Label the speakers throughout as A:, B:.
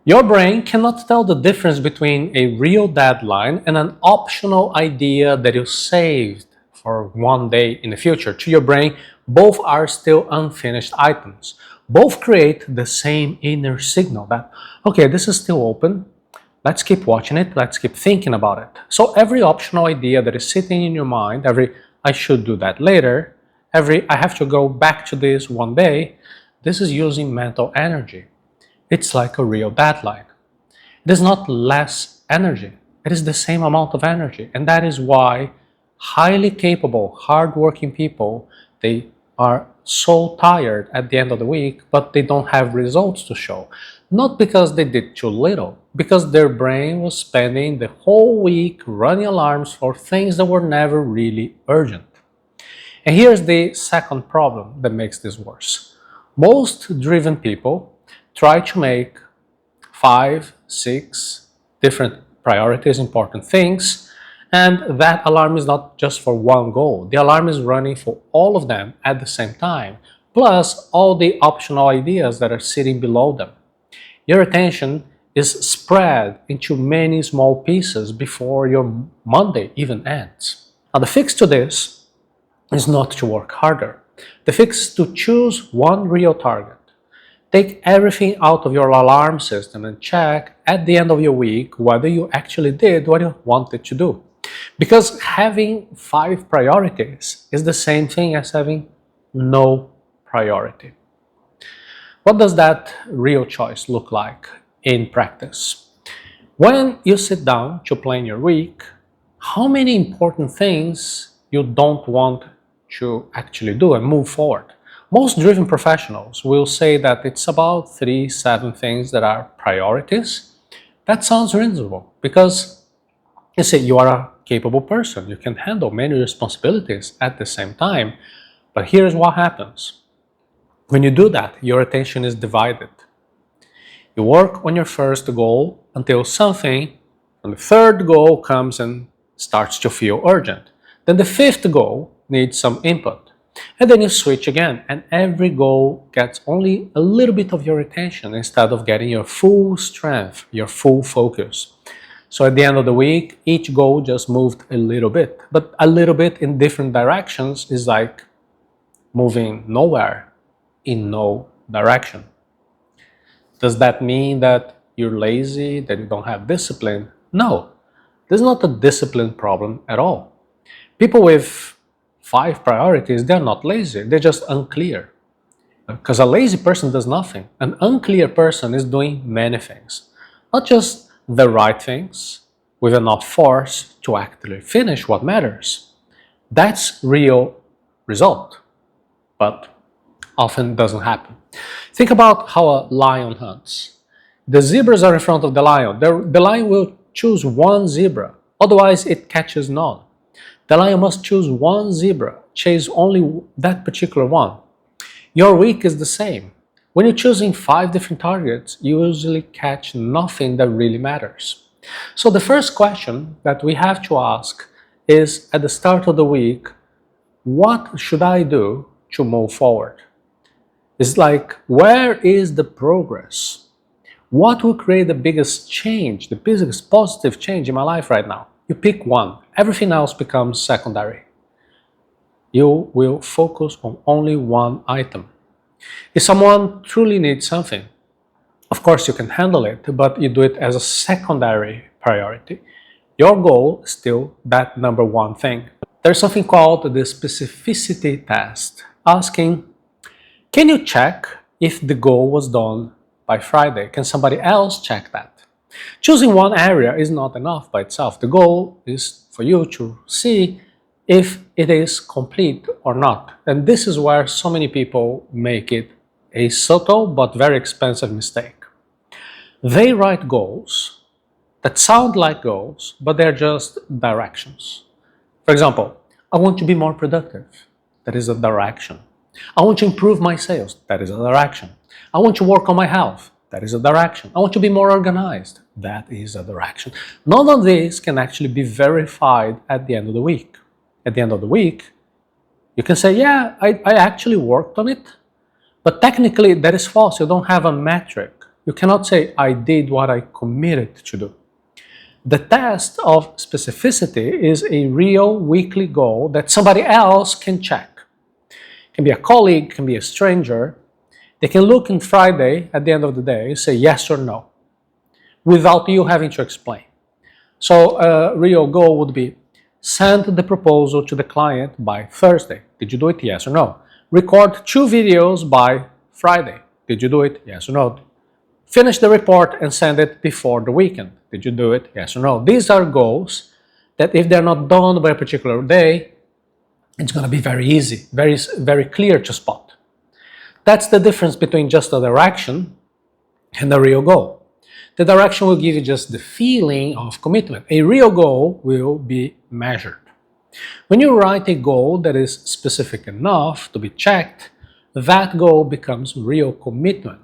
A: Your brain cannot tell the difference between a real deadline and an optional idea that you saved for one day in the future. To your brain, both are still unfinished items. Both create the same inner signal that, okay, this is still open. Let's keep watching it. Let's keep thinking about it. So every optional idea that is sitting in your mind, every I should do that later, every I have to go back to this one day, this is using mental energy. It's like a real deadline. It is not less energy. It is the same amount of energy. And that is why highly capable, hardworking people, they are so tired at the end of the week, but they don't have results to show. Not because they did too little, because their brain was spending the whole week running alarms for things that were never really urgent. And here's the second problem that makes this worse. Most driven people try to make 5, 6 different priorities, important things, and that alarm is not just for one goal. The alarm is running for all of them at the same time, plus all the optional ideas that are sitting below them. Your attention is spread into many small pieces before your Monday even ends. Now, the fix to this is not to work harder. The fix is to choose one real target. Take everything out of your alarm system and check at the end of your week whether you actually did what you wanted to do. Because having 5 priorities is the same thing as having no priority. What does that real choice look like in practice? When you sit down to plan your week, how many important things you don't want to actually do and move forward? Most driven professionals will say that it's about 3, 7 things that are priorities. That sounds reasonable because you say you are a capable person. You can handle many responsibilities at the same time. But here's what happens. When you do that, your attention is divided. You work on your first goal until something on the third goal comes and starts to feel urgent. Then the 5th goal needs some input. And then you switch again, and every goal gets only a little bit of your attention instead of getting your full strength, your full focus. So at the end of the week, each goal just moved a little bit. But a little bit in different directions is like moving nowhere in no direction. Does that mean that you're lazy, that you don't have discipline? No, this is not a discipline problem at all. People with 5 priorities, they're not lazy, they're just unclear. Because a lazy person does nothing. An unclear person is doing many things. Not just the right things, with enough force to actually finish what matters. That's real result, but often doesn't happen. Think about how a lion hunts. The zebras are in front of the lion. The lion will choose one zebra, otherwise it catches none. The lion must choose one zebra, chase only that particular one. Your week is the same. When you're choosing 5 different targets, you usually catch nothing that really matters. So the first question that we have to ask is at the start of the week, what should I do to move forward? It's like, where is the progress? What will create the biggest change, the biggest positive change in my life right now? You pick one. Everything else becomes secondary. You will focus on only one item. If someone truly needs something, of course you can handle it, but you do it as a secondary priority. Your goal is still that number one thing. There's something called the specificity test, asking, can you check if the goal was done by Friday? Can somebody else check that? Choosing one area is not enough by itself. The goal is for you to see if it is complete or not. And this is where so many people make it a subtle but very expensive mistake. They write goals that sound like goals, but they're just directions. For example, I want to be more productive. That is a direction. I want to improve my sales. That is a direction. I want to work on my health. That is a direction. I want to be more organized. That is a direction. None of this can actually be verified at the end of the week. At the end of the week, you can say, yeah, I actually worked on it, but technically that is false. You don't have a metric. You cannot say, I did what I committed to do. The test of specificity is a real weekly goal that somebody else can check. It can be a colleague, it can be a stranger. They can look on Friday at the end of the day and say yes or no, without you having to explain. So a real goal would be send the proposal to the client by Thursday. Did you do it? Yes or no? Record 2 videos by Friday. Did you do it? Yes or no? Finish the report and send it before the weekend. Did you do it? Yes or no? These are goals that if they're not done by a particular day, it's going to be very easy, very clear to spot. That's the difference between just a direction and a real goal. The direction will give you just the feeling of commitment. A real goal will be measured. When you write a goal that is specific enough to be checked, that goal becomes real commitment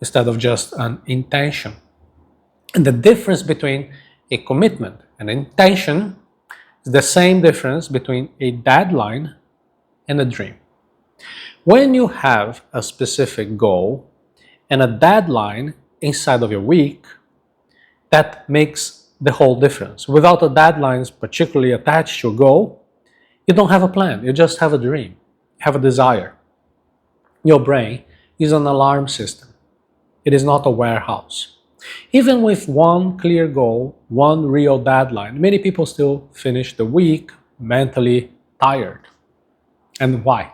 A: instead of just an intention. And the difference between a commitment and an intention is the same difference between a deadline and a dream. When you have a specific goal and a deadline inside of your week, that makes the whole difference. Without a deadline particularly attached to a goal, you don't have a plan, you just have a dream, you have a desire. Your brain is an alarm system. It is not a warehouse. Even with one clear goal, one real deadline, many people still finish the week mentally tired. And why?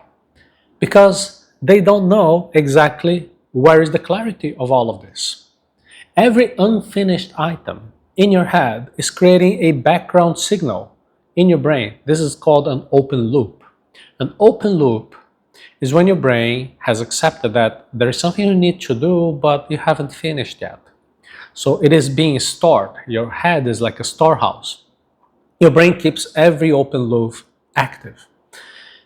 A: Because they don't know exactly where is the clarity of all of this. Every unfinished item in your head is creating a background signal in your brain. This is called an open loop. An open loop is when your brain has accepted that there is something you need to do, but you haven't finished yet. So it is being stored. Your head is like a storehouse. Your brain keeps every open loop active.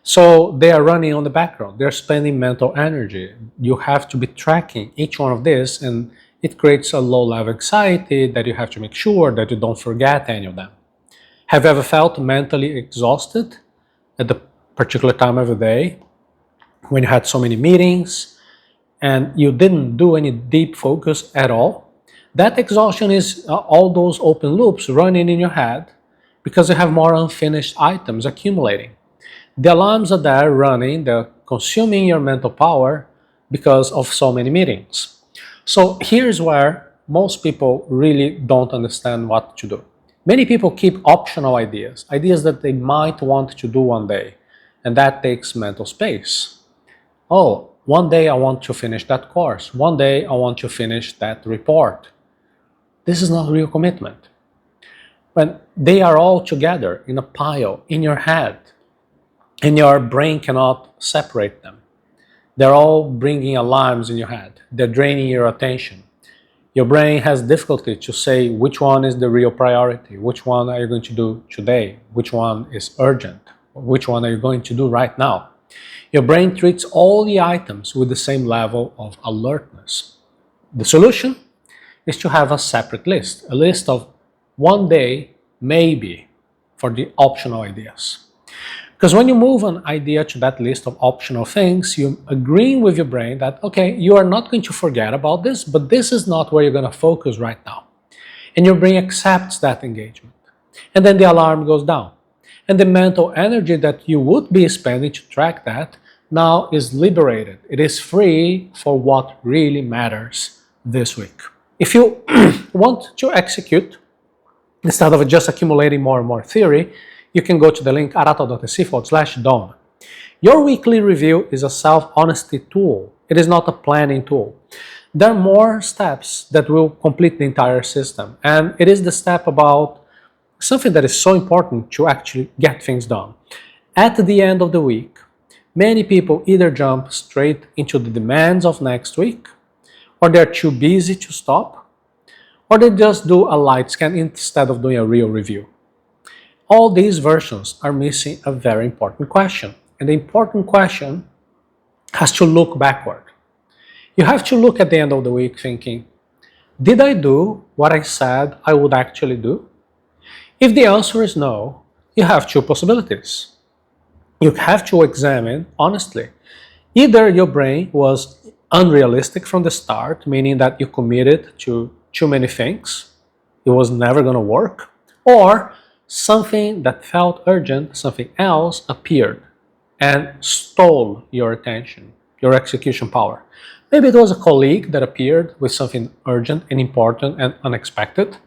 A: So they are running on the background. They're spending mental energy. You have to be tracking each one of this, and it creates a low-level anxiety that you have to make sure that you don't forget any of them. Have you ever felt mentally exhausted at the particular time of the day when you had so many meetings and you didn't do any deep focus at all? That exhaustion is all those open loops running in your head because you have more unfinished items accumulating. The alarms are there running, they're consuming your mental power because of so many meetings. So here's where most people really don't understand what to do. Many people keep optional ideas, ideas that they might want to do one day, and that takes mental space. Oh, one day I want to finish that course. One day I want to finish that report. This is not real commitment. When they are all together in a pile in your head, and your brain cannot separate them. They're all bringing alarms in your head. They're draining your attention. Your brain has difficulty to say which one is the real priority, which one are you going to do today, which one is urgent, which one are you going to do right now. Your brain treats all the items with the same level of alertness. The solution is to have a separate list, a list of one day, maybe, for the optional ideas. Because when you move an idea to that list of optional things, you're agreeing with your brain that, okay, you are not going to forget about this, but this is not where you're going to focus right now. And your brain accepts that engagement. And then the alarm goes down. And the mental energy that you would be spending to track that now is liberated. It is free for what really matters this week. If you want to execute, instead of just accumulating more and more theory, you can go to the link arato.se/Don. Your weekly review is a self-honesty tool. It is not a planning tool. There are more steps that will complete the entire system. And it is the step about something that is so important to actually get things done. At the end of the week, many people either jump straight into the demands of next week, or they're too busy to stop, or they just do a light scan instead of doing a real review. All these versions are missing a very important question. And the important question has to look backward. You have to look at the end of the week thinking, did I do what I said I would actually do? If the answer is no, you have two possibilities. You have to examine honestly. Either your brain was unrealistic from the start, meaning that you committed to too many things, it was never going to work, or something that felt urgent, something else appeared and stole your attention, your execution power. Maybe it was a colleague that appeared with something urgent and important and unexpected.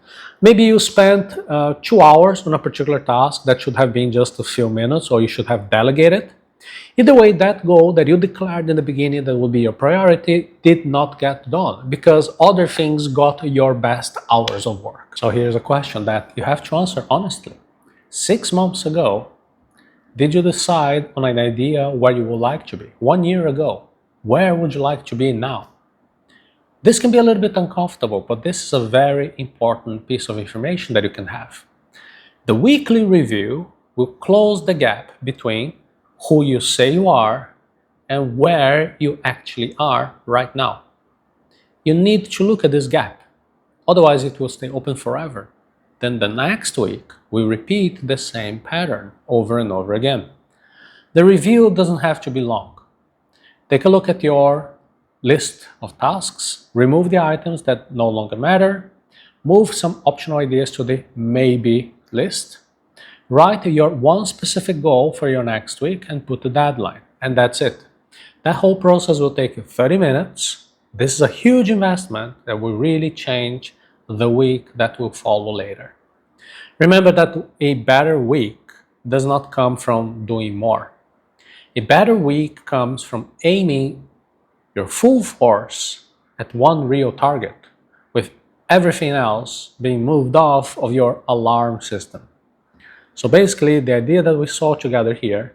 A: Maybe you spent 2 hours on a particular task that should have been just a few minutes, or you should have delegated. Either way, that goal that you declared in the beginning that would be your priority did not get done because other things got your best hours of work. So here's a question that you have to answer honestly. 6 months ago, did you decide on an idea where you would like to be? 1 year ago, where would you like to be now? This can be a little bit uncomfortable, but this is a very important piece of information that you can have. The weekly review will close the gap between who you say you are and where you actually are right now. You need to look at this gap, otherwise it will stay open forever. Then the next week, we repeat the same pattern over and over again. The review doesn't have to be long. Take a look at your list of tasks, remove the items that no longer matter, move some optional ideas to the maybe list, write your one specific goal for your next week and put the deadline, and that's it. That whole process will take you 30 minutes. This is a huge investment that will really change the week that will follow later. Remember that a better week does not come from doing more. A better week comes from aiming your full force at one real target, with everything else being moved off of your alarm system. So basically, the idea that we saw together here,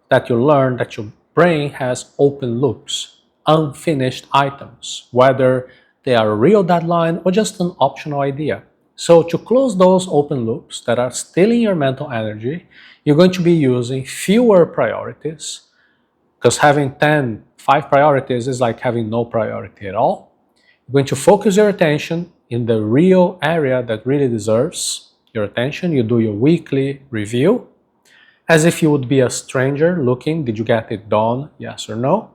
A: that you learn that your brain has open loops, unfinished items, whether they are a real deadline or just an optional idea. So to close those open loops that are stealing your mental energy, you're going to be using fewer priorities, because having 5 priorities is like having no priority at all. You're going to focus your attention in the real area that really deserves your attention. You do your weekly review as if you would be a stranger looking, did you get it done, yes or no?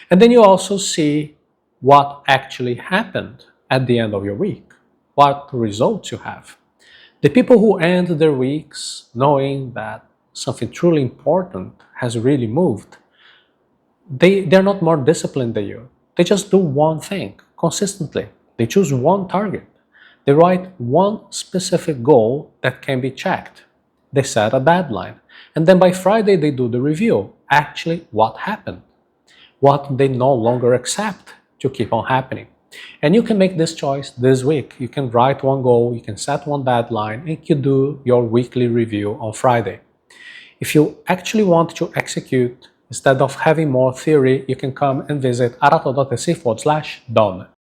A: And then you also see what actually happened at the end of your week, what results you have. The people who end their weeks knowing that something truly important has really moved, they're not more disciplined than you. They just do one thing consistently. They choose one target. They write one specific goal that can be checked. They set a deadline. And then by Friday, they do the review. Actually, what happened? What they no longer accept to keep on happening. And you can make this choice this week. You can write one goal, you can set one deadline, and you do your weekly review on Friday. If you actually want to execute, instead of having more theory, you can come and visit aratodo.se/done.